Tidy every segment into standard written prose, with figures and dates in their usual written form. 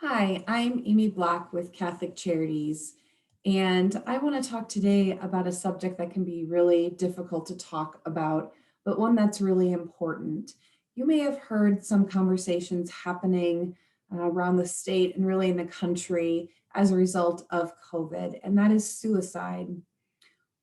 Hi, I'm Amy Bloch with Catholic Charities, and I want to talk today about a subject that can be really difficult to talk about, but one that's really important. You may have heard some conversations happening around the state and really in the country as a result of COVID, and that is suicide.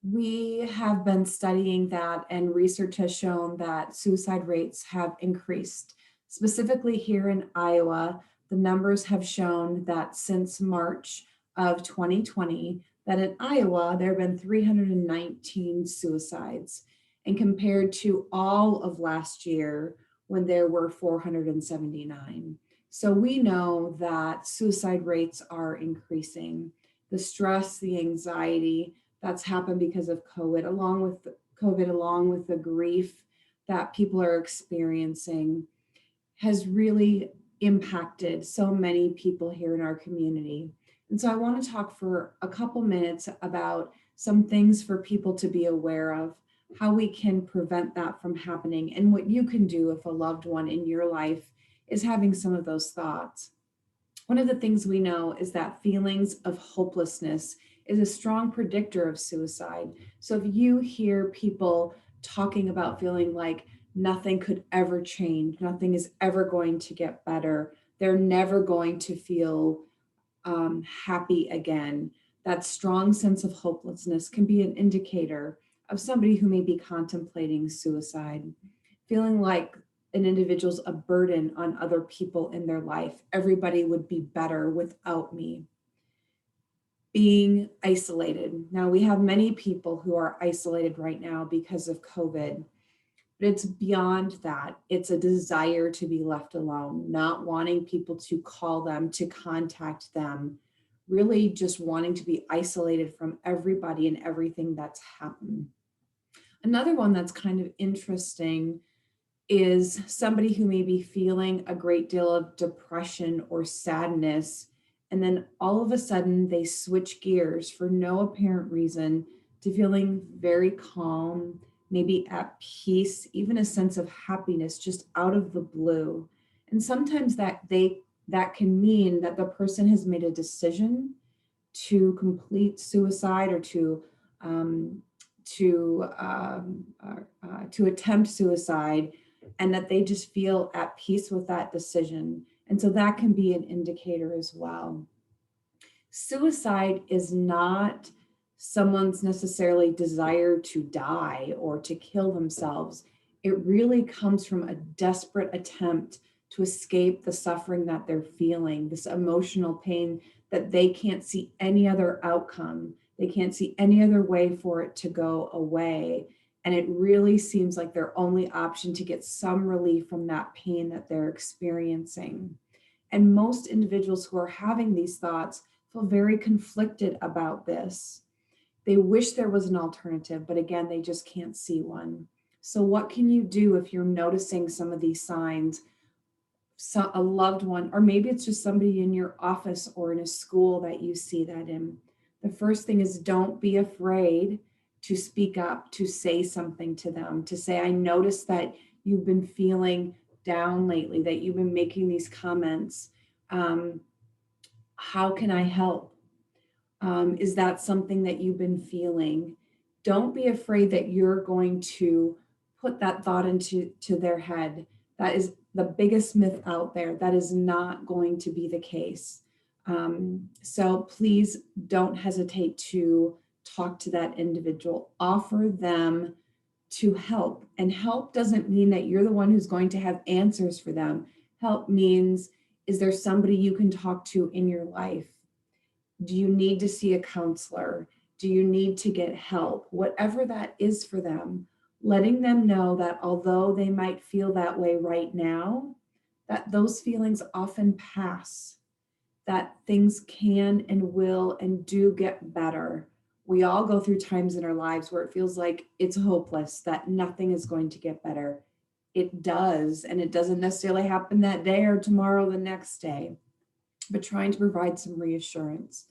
We have been studying that, and research has shown that suicide rates have increased. Specifically here in Iowa, the numbers have shown that since March of 2020, that in Iowa, there have been 319 suicides, and compared to all of last year when there were 479. So we know that suicide rates are increasing. The stress, the anxiety, that's happened because of along with the grief that people are experiencing, has really impacted so many people here in our community. And so I want to talk for a couple minutes about some things for people to be aware of, how we can prevent that from happening, and what you can do if a loved one in your life is having some of those thoughts. One of the things we know is that feelings of hopelessness is a strong predictor of suicide. So if you hear people talking about feeling like nothing could ever change, nothing is ever going to get better, they're never going to feel happy again, that strong sense of hopelessness can be an indicator of somebody who may be contemplating suicide, feeling like an individual's a burden on other people in their life. Everybody would be better without me. Being isolated. Now, we have many people who are isolated right now because of COVID, but it's beyond that. It's a desire to be left alone, not wanting people to call them, to contact them, really just wanting to be isolated from everybody and everything that's happened. Another one that's kind of interesting is somebody who may be feeling a great deal of depression or sadness, and then all of a sudden they switch gears for no apparent reason to feeling very calm, maybe at peace, even a sense of happiness just out of the blue. And sometimes that can mean that the person has made a decision to complete suicide or um, to attempt suicide, and that they just feel at peace with that decision. And so that can be an indicator as well. Suicide is not someone's necessarily desire to die or to kill themselves. It really comes from a desperate attempt to escape the suffering that they're feeling, this emotional pain that they can't see any other outcome. They can't see any other way for it to go away. And it really seems like their only option to get some relief from that pain that they're experiencing. And most individuals who are having these thoughts feel very conflicted about this. They wish there was an alternative, but again, they just can't see one. So, what can you do if you're noticing some of these signs? So, a loved one, or maybe it's just somebody in your office or in a school that you see that in. The first thing is, don't be afraid to speak up, to say something to them, to say, I noticed that you've been feeling down lately, that you've been making these comments. Um, how can I help? Is that something that you've been feeling? Don't be afraid that you're going to put that thought into their head. That is the biggest myth out there. That is not going to be the case. So please don't hesitate to talk to that individual. Offer them to help. And help doesn't mean that you're the one who's going to have answers for them. Help means, is there somebody you can talk to in your life? Do you need to see a counselor? Do you need to get help? Whatever that is for them, letting them know that although they might feel that way right now, that those feelings often pass, that things can and will and do get better. We all go through times in our lives where it feels like it's hopeless, that nothing is going to get better. It does, and it doesn't necessarily happen that day or tomorrow, the next day, but trying to provide some reassurance.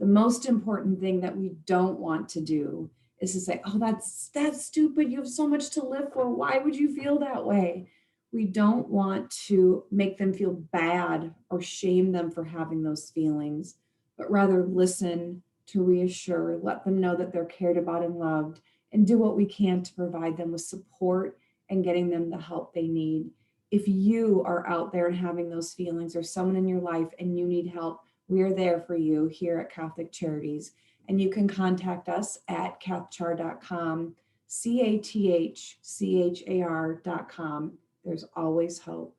The most important thing that we don't want to do is to say, "Oh, that's stupid. You have so much to live for. Why would you feel that way?" We don't want to make them feel bad or shame them for having those feelings, but rather listen to reassure, let them know that they're cared about and loved, and do what we can to provide them with support and getting them the help they need. If you are out there and having those feelings, or someone in your life and you need help, we are there for you here at Catholic Charities. And you can contact us at cathchar.com, CATHCHAR.com. There's always hope.